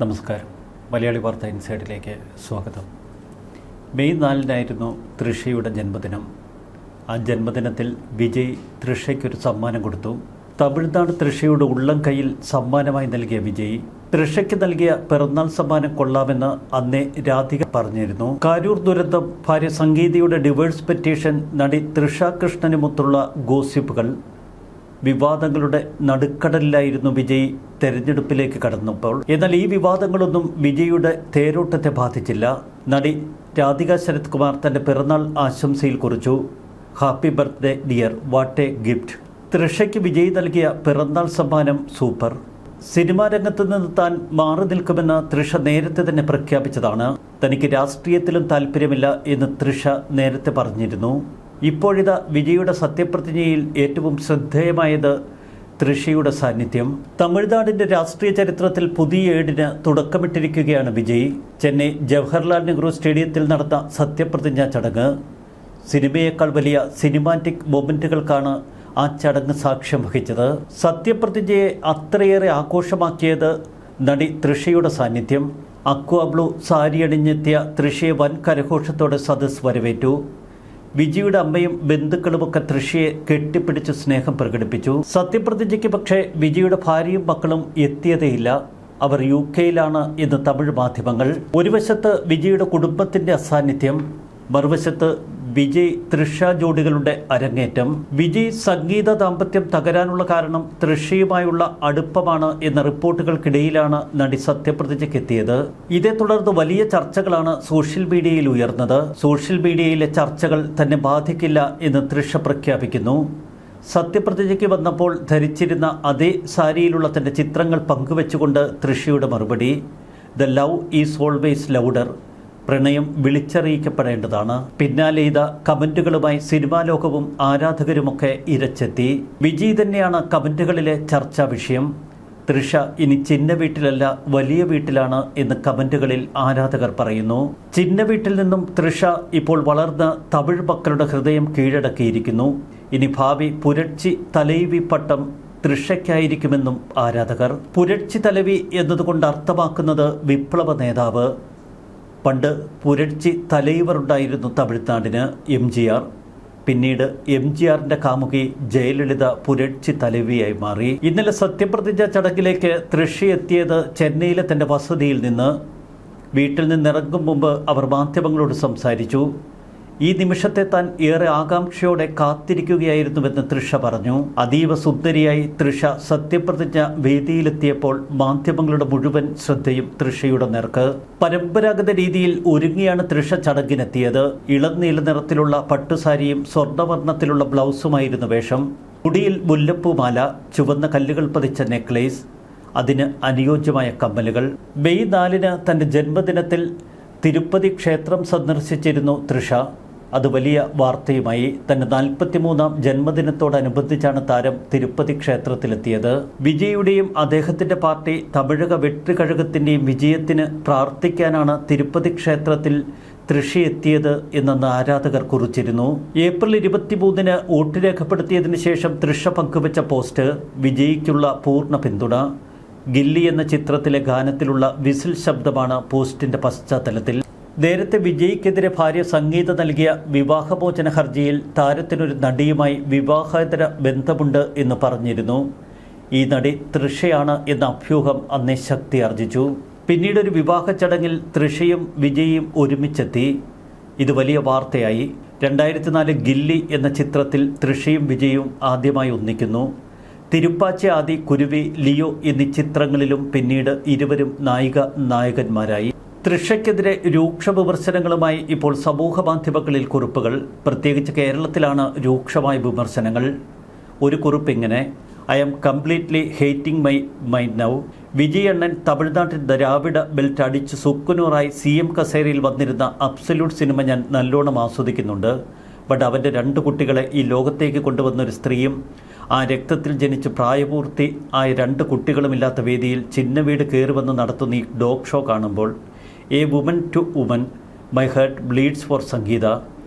നമസ്കാരം. മലയാളി വാർത്ത ഇൻസൈഡിലേക്ക് സ്വാഗതം. മെയ് 4-നായിരുന്നു തൃഷയുടെ ജന്മദിനം. ആ ജന്മദിനത്തിൽ വിജയ് തൃഷയ്ക്കൊരു സമ്മാനം കൊടുത്തു. തമിഴ്നാട് തൃഷയുടെ ഉള്ളം കയ്യിൽ സമ്മാനമായി നൽകിയ വിജയ് തൃഷയ്ക്ക് നൽകിയ പിറന്നാൾ സമ്മാനം കൊള്ളാമെന്ന് അന്നേ രാധിക പറഞ്ഞിരുന്നു. കാരൂർ ദുരന്തം, ഭാര്യ സംഗീതയുടെ ഡിവോഴ്സ് പെറ്റീഷൻ, നടി തൃഷ കൃഷ്ണനുമൊത്തുള്ള ഗോസിപ്പുകൾ, വിവാദങ്ങളുടെ നടുക്കടലിലായിരുന്നു വിജയ് തെരഞ്ഞെടുപ്പിലേക്ക് കടന്നപ്പോൾ. എന്നാൽ ഈ വിവാദങ്ങളൊന്നും വിജയുടെ തേരോട്ടത്തെ ബാധിച്ചില്ല. നടി രാധിക ശരത് കുമാർ തൻ്റെ പിറന്നാൾ ആശംസയിൽ കുറിച്ചു: happy birthday dear, what a gift. തൃഷയ്ക്ക് വിജയ് നൽകിയ പിറന്നാൾ സമ്മാനം സൂപ്പർ. സിനിമാ രംഗത്ത് നിന്ന് താൻ മാറി നിൽക്കുമെന്ന് തൃഷ നേരത്തെ തന്നെ പ്രഖ്യാപിച്ചതാണ്. തനിക്ക് രാഷ്ട്രീയത്തിലും താല്പര്യമില്ല എന്ന് തൃഷ നേരത്തെ പറഞ്ഞിരുന്നു. ഇപ്പോഴിതാ വിജയുടെ സത്യപ്രതിജ്ഞയിൽ ഏറ്റവും ശ്രദ്ധേയമായത് തൃഷയുടെ സാന്നിധ്യം. തമിഴ്നാടിൻ്റെ രാഷ്ട്രീയ ചരിത്രത്തിൽ പുതിയ ഏടിന് തുടക്കമിട്ടിരിക്കുകയാണ് വിജയ്. ചെന്നൈ ജവഹർലാൽ നെഹ്റു സ്റ്റേഡിയത്തിൽ നടന്ന സത്യപ്രതിജ്ഞാ ചടങ്ങ്. സിനിമയേക്കാൾ വലിയ സിനിമാറ്റിക് മൊമെൻറ്റുകൾക്കാണ് ആ ചടങ്ങ് സാക്ഷ്യം വഹിച്ചത്. സത്യപ്രതിജ്ഞയെ അത്രയേറെ ആഘോഷമാക്കിയത് നടി തൃഷയുടെ സാന്നിധ്യം. അക്വാ ബ്ലൂ സാരി അണിഞ്ഞെത്തിയ തൃഷയെ വൻ കരഘോഷത്തോടെ സദസ് വരവേറ്റു. വിജയുടെ അമ്മയും ബന്ധുക്കളുമൊക്കെ തൃഷയെ കെട്ടിപ്പിടിച്ച് സ്നേഹം പ്രകടിപ്പിച്ചു. സത്യപ്രതിജ്ഞയ്ക്ക് പക്ഷേ വിജയുടെ ഭാര്യയും മക്കളും എത്തിയതേയില്ല. അവർ UK-യിലാണ് എന്ന് തമിഴ് മാധ്യമങ്ങൾ. ഒരു വശത്ത് വിജയുടെ കുടുംബത്തിൻ്റെ അസാന്നിധ്യം, മറുവശത്ത് വിജയ് തൃഷ ജോഡികളുടെ അരങ്ങേറ്റം. വിജയ് സംഗീത ദാമ്പത്യം തകരാനുള്ള കാരണം തൃഷയുമായുള്ള അടുപ്പമാണ് എന്ന റിപ്പോർട്ടുകൾക്കിടയിലാണ് നടി സത്യപ്രതിജ്ഞയ്ക്കെത്തിയത്. ഇതേ തുടർന്ന് വലിയ ചർച്ചകളാണ് സോഷ്യൽ മീഡിയയിൽ ഉയർന്നത്. സോഷ്യൽ മീഡിയയിലെ ചർച്ചകൾ തന്നെ ബാധിക്കില്ല എന്ന് തൃഷ പ്രഖ്യാപിക്കുന്നു. സത്യപ്രതിജ്ഞയ്ക്ക് വന്നപ്പോൾ ധരിച്ചിരുന്ന അതേ സാരിയിലുള്ള തൻ്റെ ചിത്രങ്ങൾ പങ്കുവെച്ചുകൊണ്ട് തൃഷയുടെ മറുപടി: the love is always louder. പ്രണയം വിളിച്ചറിയിക്കപ്പെടേണ്ടതാണ്. പിന്നാലെ ഇതാ കമന്റുകളുമായി സിനിമാ ലോകവും ആരാധകരുമൊക്കെ ഇരച്ചെത്തി. വിജയ് തന്നെയാണ് കമന്റുകളിലെ ചർച്ചാ വിഷയം. തൃഷ ഇനി ചിന്ന വീട്ടിലല്ല, വലിയ വീട്ടിലാണ് എന്ന് കമന്റുകളിൽ ആരാധകർ പറയുന്നു. ചിന്ന വീട്ടിൽ നിന്നും തൃഷ ഇപ്പോൾ വളർന്ന തമിഴ് മക്കളുടെ ഹൃദയം കീഴടക്കിയിരിക്കുന്നു. ഇനി ഭാവി പുരട്ചി തലൈവി പട്ടം തൃഷയ്ക്കായിരിക്കുമെന്നും ആരാധകർ. പുരട്ചി തലവി എന്നതുകൊണ്ട് അർത്ഥമാക്കുന്നത് വിപ്ലവ നേതാവ്. പണ്ട് പുരട്ചി തലൈവറുണ്ടായിരുന്നു തമിഴ്നാടിന്, MGR. പിന്നീട് MGRന്റെ കാമുകി ജയലളിത പുരട്ചി തലവിയായി മാറി. ഇന്നലെ സത്യപ്രതിജ്ഞാ ചടങ്ങിലേക്ക് തൃഷ എത്തിയത് ചെന്നൈയിലെ തൻ്റെ വസതിയിൽ നിന്ന്. വീട്ടിൽ നിന്നിറങ്ങും മുമ്പ് അവർ മാധ്യമങ്ങളോട് സംസാരിച്ചു. ഈ നിമിഷത്തെ താൻ ഏറെ ആകാംക്ഷയോടെ കാത്തിരിക്കുകയായിരുന്നുവെന്ന് തൃഷ പറഞ്ഞു. അതീവ സുന്ദരിയായി തൃഷ സത്യപ്രതിജ്ഞ വേദിയിലെത്തിയപ്പോൾ മാധ്യമങ്ങളുടെ മുഴുവൻ ശ്രദ്ധയും തൃഷയുടെ നേർക്ക്. പരമ്പരാഗത രീതിയിൽ ഒരുങ്ങിയാണ് തൃഷ ചടങ്ങിനെത്തിയത്. ഇളം നീല നിറത്തിലുള്ള പട്ടുസാരിയും സ്വർണ്ണവർണ്ണത്തിലുള്ള ബ്ലൗസുമായിരുന്നു വേഷം. മുടിയിൽ മുല്ലപ്പൂമാല, ചുവന്ന കല്ലുകൾ പതിച്ച നെക്ലേസ്, അതിന് അനുയോജ്യമായ കമ്മലുകൾ. മെയ് 4-ന് തൻ്റെ ജന്മദിനത്തിൽ തിരുപ്പതി ക്ഷേത്രം സന്ദർശിച്ചിരുന്നു തൃഷ. അത് വലിയ വാർത്തയുമായി. തൻ്റെ 43-ാം ജന്മദിനത്തോടനുബന്ധിച്ചാണ് താരം തിരുപ്പതി ക്ഷേത്രത്തിലെത്തിയത്. വിജയുടെയും അദ്ദേഹത്തിൻ്റെ പാർട്ടി തമിഴക വെട്ടുകഴകത്തിൻ്റെയും വിജയത്തിന് പ്രാർത്ഥിക്കാനാണ് തിരുപ്പതി ക്ഷേത്രത്തിൽ തൃഷ എത്തിയത് എന്നെന്ന് ആരാധകർ കുറിച്ചിരുന്നു. ഏപ്രിൽ 23-ന് വോട്ട് രേഖപ്പെടുത്തിയതിനു ശേഷം തൃഷ പങ്കുവച്ച പോസ്റ്റ്: വിജയിക്കുള്ള പൂർണ്ണ പിന്തുണ. ഗില്ലി എന്ന ചിത്രത്തിലെ ഗാനത്തിലുള്ള വിസിൽ ശബ്ദമാണ് പോസ്റ്റിൻ്റെ പശ്ചാത്തലത്തിൽ. നേരത്തെ വിജയ്ക്കെതിരെ ഭാര്യ സംഗീത നൽകിയ വിവാഹമോചന ഹർജിയിൽ താരത്തിനൊരു നടിയുമായി വിവാഹേതര ബന്ധമുണ്ട് എന്ന് പറഞ്ഞിരുന്നു. ഈ നടി തൃഷയാണ് എന്ന അഭ്യൂഹം അന്നേ ശക്തിയാർജിച്ചു. പിന്നീടൊരു വിവാഹ ചടങ്ങിൽ തൃഷയും വിജയും ഒരുമിച്ചെത്തി. ഇത് വലിയ വാർത്തയായി. 2004 ഗില്ലി എന്ന ചിത്രത്തിൽ തൃഷയും വിജയും ആദ്യമായി ഒന്നിക്കുന്നു. തിരുപ്പാച്ചി ആദി, കുരുവി, ലിയോ എന്നീ ചിത്രങ്ങളിലും പിന്നീട് ഇരുവരും നായകന്മാരായി. തൃഷയ്ക്കെതിരെ രൂക്ഷ വിമർശനങ്ങളുമായി ഇപ്പോൾ സമൂഹ മാധ്യമങ്ങളിൽ കുറിപ്പുകൾ. പ്രത്യേകിച്ച് കേരളത്തിലാണ് രൂക്ഷമായ വിമർശനങ്ങൾ. ഒരു കുറിപ്പ് ഇങ്ങനെ: I am completely hating my mind now. Vijay അണ്ണൻ തമിഴ്നാട്ടിൽ ദ്രാവിഡ ബെൽറ്റ് അടിച്ച് സുക്കുനൂറായി CM കസേരയിൽ വന്നിരുന്ന അബ്സല്യൂട്ട് സിനിമ ഞാൻ നല്ലോണം ആസ്വദിക്കുന്നുണ്ട്. ബട്ട് അവൻ്റെ 2 കുട്ടികളെ ഈ ലോകത്തേക്ക് കൊണ്ടുവന്നൊരു സ്ത്രീയും ആ രക്തത്തിൽ ജനിച്ച് പ്രായപൂർത്തി ആയ 2 കുട്ടികളുമില്ലാത്ത വേദിയിൽ ചിന്ന വീട് കയറി നടത്തുന്ന ഈ ഡോഗ് ഷോ കാണുമ്പോൾ, a woman to woman, my heart bleeds for Sangeetha.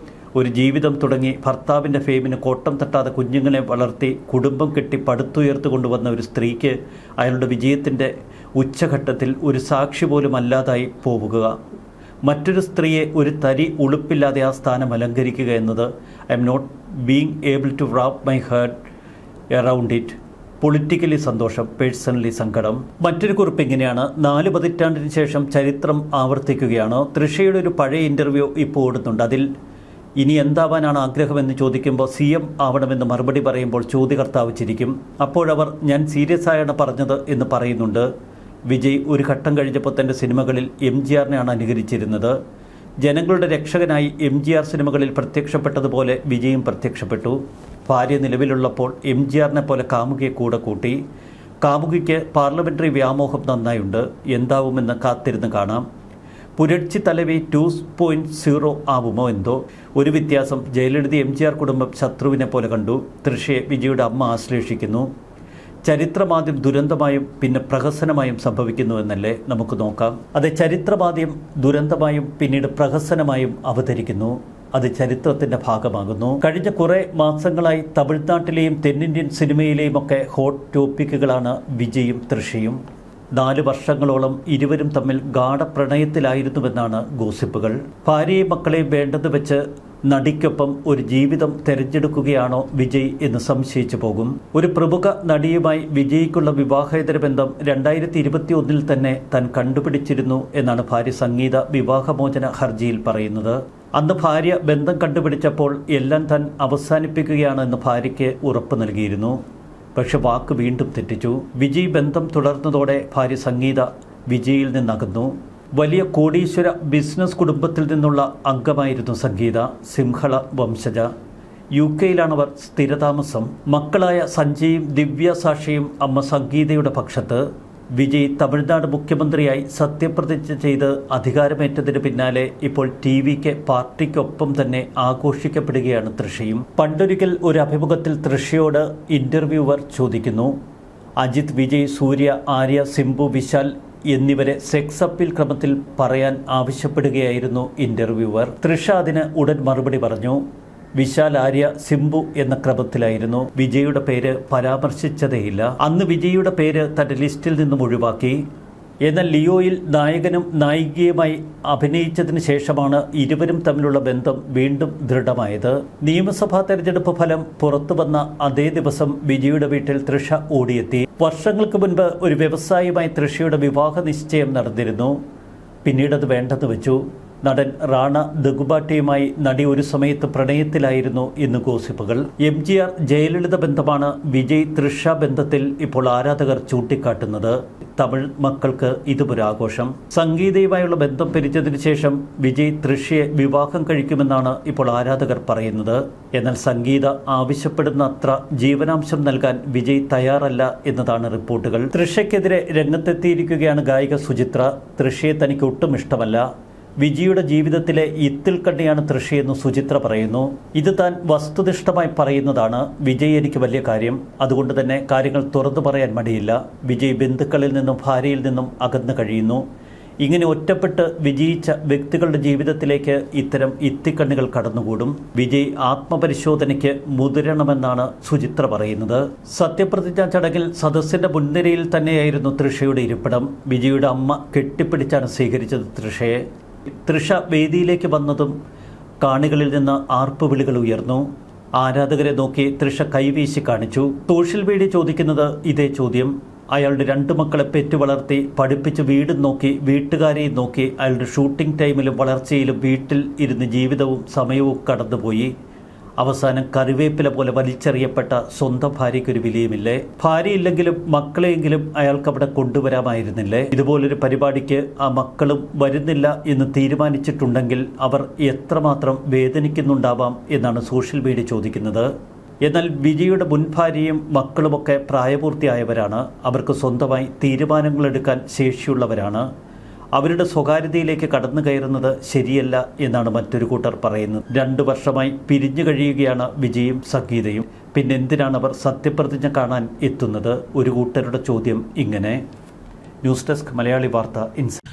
ഒരു ജീവിതം തുടങ്ങി ഭർത്താവിൻ്റെ ഫെയിമിന് കോട്ടം തട്ടാതെ കുഞ്ഞുങ്ങളെ വളർത്തി കുടുംബം കെട്ടി പടുത്തുയർത്തി കൊണ്ടുവന്ന ഒരു സ്ത്രീക്ക് അയാളുടെ വിജയത്തിൻ്റെ ഉച്ചഘട്ടത്തിൽ ഒരു സാക്ഷി പോലും അല്ലാതായി പോവുക, മറ്റൊരു സ്ത്രീയെ ഒരു തരി ഉളുപ്പില്ലാതെ ആ സ്ഥാനം അലങ്കരിക്കുക എന്നത് I am not being able to wrap my head around it. Politically സന്തോഷം, പേഴ്സണലി സങ്കടം. മറ്റൊരു കുറിപ്പ് ഇങ്ങനെയാണ്: 4 പതിറ്റാണ്ടിന് ശേഷം ചരിത്രം ആവർത്തിക്കുകയാണ്. തൃഷയുടെ ഒരു പഴയ ഇൻ്റർവ്യൂ ഇപ്പോൾ ഓടുന്നുണ്ട്. അതിൽ ഇനി എന്താവാനാണ് ആഗ്രഹമെന്ന് ചോദിക്കുമ്പോൾ CM ആവണമെന്ന് മറുപടി പറയുമ്പോൾ ചോദ്യകർത്താവ് ചിരിക്കും. അപ്പോഴവർ ഞാൻ സീരിയസ് ആയാണ് പറഞ്ഞത് എന്ന് പറയുന്നുണ്ട്. വിജയ് ഒരു ഘട്ടം കഴിഞ്ഞപ്പോൾ തൻ്റെ സിനിമകളിൽ MGRനെയാണ് അനുകരിച്ചിരുന്നത്. ജനങ്ങളുടെ രക്ഷകനായി MGR സിനിമകളിൽ പ്രത്യക്ഷപ്പെട്ടതുപോലെ വിജയും പ്രത്യക്ഷപ്പെട്ടു. ഭാര്യ നിലവിലുള്ളപ്പോൾ MGRനെ പോലെ കാമുകിയെ കൂടെ കൂട്ടി. കാമുകിക്ക് പാർലമെൻ്ററി വ്യാമോഹം നന്നായുണ്ട്. എന്താവുമെന്ന് കാത്തിരുന്ന് കാണാം. പുരട്ചി തലവി 2.0 ആവുമോ എന്തോ. ഒരു വ്യത്യാസം, ജയലളിത MGR കുടുംബം ശത്രുവിനെ പോലെ കണ്ടു. തൃഷയെ വിജയുടെ അമ്മ ആശ്ലേഷിക്കുന്നു. ചരിത്രമാദ്യം ദുരന്തമായും പിന്നെ പ്രഹസനമായും സംഭവിക്കുന്നു എന്നല്ലേ നമുക്ക് നോക്കാം. അത് ചരിത്രമാദ്യം ദുരന്തമായും പിന്നീട് പ്രഹസനമായും അവതരിക്കുന്നു. അത് ചരിത്രത്തിൻ്റെ ഭാഗമാകുന്നു. കഴിഞ്ഞ കുറേ മാസങ്ങളായി തമിഴ്നാട്ടിലെയും തെന്നിന്ത്യൻ സിനിമയിലെയും ഒക്കെ ഹോട്ട് ടോപ്പിക്കുകളാണ് വിജയും തൃഷയും. 4 വർഷങ്ങളോളം ഇരുവരും തമ്മിൽ ഗാഢപ്രണയത്തിലായിരുന്നുവെന്നാണ് ഗോസിപ്പുകൾ. ഭാര്യയും മക്കളെയും വേണ്ടെന്ന് വെച്ച് നടിക്കൊപ്പം ഒരു ജീവിതം തിരഞ്ഞെടുക്കുകയാണോ വിജയ് എന്ന് സംശയിച്ചു പോകും. ഒരു പ്രമുഖ നടിയുമായി വിജയ്ക്കുള്ള വിവാഹേതര ബന്ധം 2021 തന്നെ താൻ കണ്ടുപിടിച്ചിരുന്നു എന്നാണ് ഭാര്യ സംഗീത വിവാഹമോചന ഹർജിയിൽ പറയുന്നത്. അന്ന് ഭാര്യ ബന്ധം കണ്ടുപിടിച്ചപ്പോൾ എല്ലാം താൻ അവസാനിപ്പിക്കുകയാണ് എന്ന് ഭാര്യയ്ക്ക് ഉറപ്പ് നൽകിയിരുന്നു. പക്ഷെ വാക്ക് വീണ്ടും തെറ്റിച്ചു. വിജയ് ബന്ധം തുടർന്നതോടെ ഭാര്യ സംഗീത വിജയിൽ നിന്നകന്നു. വലിയ കോടീശ്വര ബിസിനസ് കുടുംബത്തിൽ നിന്നുള്ള അംഗമായിരുന്നു സംഗീത. സിംഹള വംശജ. UK-യിലാണവർ സ്ഥിരതാമസം. മക്കളായ സഞ്ജയും ദിവ്യ സാക്ഷിയും അമ്മ സംഗീതയുടെ പക്ഷത്ത്. വിജയ് തമിഴ്നാട് മുഖ്യമന്ത്രിയായി സത്യപ്രതിജ്ഞ ചെയ്ത് അധികാരമേറ്റതിന് പിന്നാലെ ഇപ്പോൾ TVക്ക് പാർട്ടിക്കൊപ്പം തന്നെ ആഘോഷിക്കപ്പെടുകയാണ് തൃഷയും. പണ്ടൊരിക്കൽ ഒരു അഭിമുഖത്തിൽ തൃഷയോട് ഇൻ്റർവ്യൂവർ ചോദിക്കുന്നു, അജിത്, വിജയ്, സൂര്യ, ആര്യ, സിംബു, വിശാൽ എന്നിവരെ സെക്സ് അപ്പീൽ ക്രമത്തിൽ പറയാൻ ആവശ്യപ്പെടുകയായിരുന്നു ഇൻ്റർവ്യൂവർ. തൃഷ അതിന് ഉടൻ മറുപടി പറഞ്ഞു. വിശാൽ, ആര്യ, സിംബു എന്ന ക്രമത്തിലായിരുന്നു. വിജയുടെ പേര് പരാമർശിച്ചതേയില്ല. അന്ന് വിജയുടെ പേര് തൻ്റെ ലിസ്റ്റിൽ നിന്നും ഒഴിവാക്കി. എന്നാൽ ലിയോയിൽ നായകനും നായികയുമായി അഭിനയിച്ചതിന് ശേഷമാണ് ഇരുവരും തമ്മിലുള്ള ബന്ധം വീണ്ടും ദൃഢമായത്. നിയമസഭാ തെരഞ്ഞെടുപ്പ് ഫലം പുറത്തു വന്ന അതേ ദിവസം വിജയുടെ വീട്ടിൽ തൃഷ ഓടിയെത്തി. വർഷങ്ങൾക്ക് മുൻപ് ഒരു വ്യവസായിയുമായി തൃഷയുടെ വിവാഹ നിശ്ചയം നടന്നിരുന്നു. പിന്നീടത് വേണ്ടെന്ന് വെച്ചു. നടൻ റാണ ദഗുബാട്ടിയുമായി നടി ഒരു സമയത്ത് പ്രണയത്തിലായിരുന്നു എന്ന് ഗോസിപ്പുകൾ. MGR ജയലളിത ബന്ധമാണ് വിജയ് തൃഷ ബന്ധത്തിൽ ഇപ്പോൾ ആരാധകർ ചൂണ്ടിക്കാട്ടുന്നത്. തമിഴ് മക്കൾക്ക് ഇതുമൊരാഘോഷം. സംഗീതയുമായുള്ള ബന്ധം പിരിച്ചതിന് ശേഷം വിജയ് തൃഷയെ വിവാഹം കഴിക്കുമെന്നാണ് ഇപ്പോൾ ആരാധകർ പറയുന്നത്. എന്നാൽ സംഗീത ആവശ്യപ്പെടുന്ന അത്ര ജീവനാംശം നൽകാൻ വിജയ് തയ്യാറല്ല എന്നതാണ് റിപ്പോർട്ടുകൾ. തൃഷയ്ക്കെതിരെ രംഗത്തെത്തിയിരിക്കുകയാണ് ഗായിക സുചിത്ര. തൃഷയെ തനിക്ക് ഒട്ടും ഇഷ്ടമല്ല. വിജയുടെ ജീവിതത്തിലെ ഇത്തിൽ കണ്ണിയാണ് തൃഷയെന്ന് സുചിത്ര പറയുന്നു. ഇത് താൻ വസ്തുനിഷ്ഠമായി പറയുന്നതാണ്. വിജയ് എനിക്ക് വലിയ കാര്യം, അതുകൊണ്ട് തന്നെ കാര്യങ്ങൾ തുറന്നു പറയാൻ മടിയില്ല. വിജയ് ബന്ധുക്കളിൽ നിന്നും ഭാര്യയിൽ നിന്നും അകന്നു കഴിയുന്നു. ഇങ്ങനെ ഒറ്റപ്പെട്ട് വിജയിച്ച വ്യക്തികളുടെ ജീവിതത്തിലേക്ക് ഇത്തരം ഇത്തിക്കണ്ണികൾ കടന്നുകൂടും. വിജയ് ആത്മപരിശോധനയ്ക്ക് മുതിരണമെന്നാണ് സുചിത്ര പറയുന്നത്. സത്യപ്രതിജ്ഞാ ചടങ്ങിൽ സദസ്സിന്റെ മുൻനിരയിൽ തന്നെയായിരുന്നു തൃഷയുടെ ഇരിപ്പിടം. വിജയുടെ അമ്മ കെട്ടിപ്പിടിച്ചാണ് സ്വീകരിച്ചത് തൃഷയെ. തൃഷ വേദിയിലേക്ക് വന്നതും കാണികളിൽ നിന്ന് ആർപ്പുവിളികൾ ഉയർന്നു. ആരാധകരെ നോക്കി തൃഷ കൈവീശി കാണിച്ചു. സോഷ്യൽ മീഡിയ ചോദിക്കുന്നത് ഇതേ ചോദ്യം. അയാളുടെ 2 മക്കളെ പെറ്റു വളർത്തി പഠിപ്പിച്ച് വീടും നോക്കി വീട്ടുകാരെയും നോക്കി അയാളുടെ ഷൂട്ടിംഗ് ടൈമിലും വളർച്ചയിലും വീട്ടിൽ ഇരുന്ന് ജീവിതവും സമയവും കടന്നുപോയി. അവസാനം കറിവേപ്പില പോലെ വലിച്ചെറിയപ്പെട്ട സ്വന്തം ഭാര്യയ്ക്കൊരു വിലയുമില്ലേ? ഭാര്യയില്ലെങ്കിലും മക്കളെയെങ്കിലും അയാൾക്ക് അവിടെ കൊണ്ടുവരാമായിരുന്നില്ലേ? ഇതുപോലൊരു പരിപാടിക്ക് ആ മക്കളും വരുന്നില്ല എന്ന് തീരുമാനിച്ചിട്ടുണ്ടെങ്കിൽ അവർ എത്രമാത്രം വേദനിക്കുന്നുണ്ടാവാം എന്നാണ് സോഷ്യൽ മീഡിയ ചോദിക്കുന്നത്. എന്നാൽ വിജയുടെ മുൻ ഭാര്യയും മക്കളുമൊക്കെ പ്രായപൂർത്തിയായവരാണ്. അവർക്ക് സ്വന്തമായി തീരുമാനങ്ങളെടുക്കാൻ ശേഷിയുള്ളവരാണ്. അവരുടെ സ്വകാര്യതയിലേക്ക് കടന്നു കയറുന്നത് ശരിയല്ല എന്നാണ് മറ്റൊരു കൂട്ടർ പറയുന്നത്. 2 വർഷമായി പിരിഞ്ഞു കഴിയുകയാണ് വിജയും സംഗീതയും. പിന്നെന്തിനാണ് അവർ സത്യപ്രതിജ്ഞ കാണാൻ എത്തുന്നത്? ഒരു കൂട്ടരുടെ ചോദ്യം ഇങ്ങനെ. ന്യൂസ് ഡെസ്ക് മലയാളി വാർത്ത ഇൻസൈറ്റ്.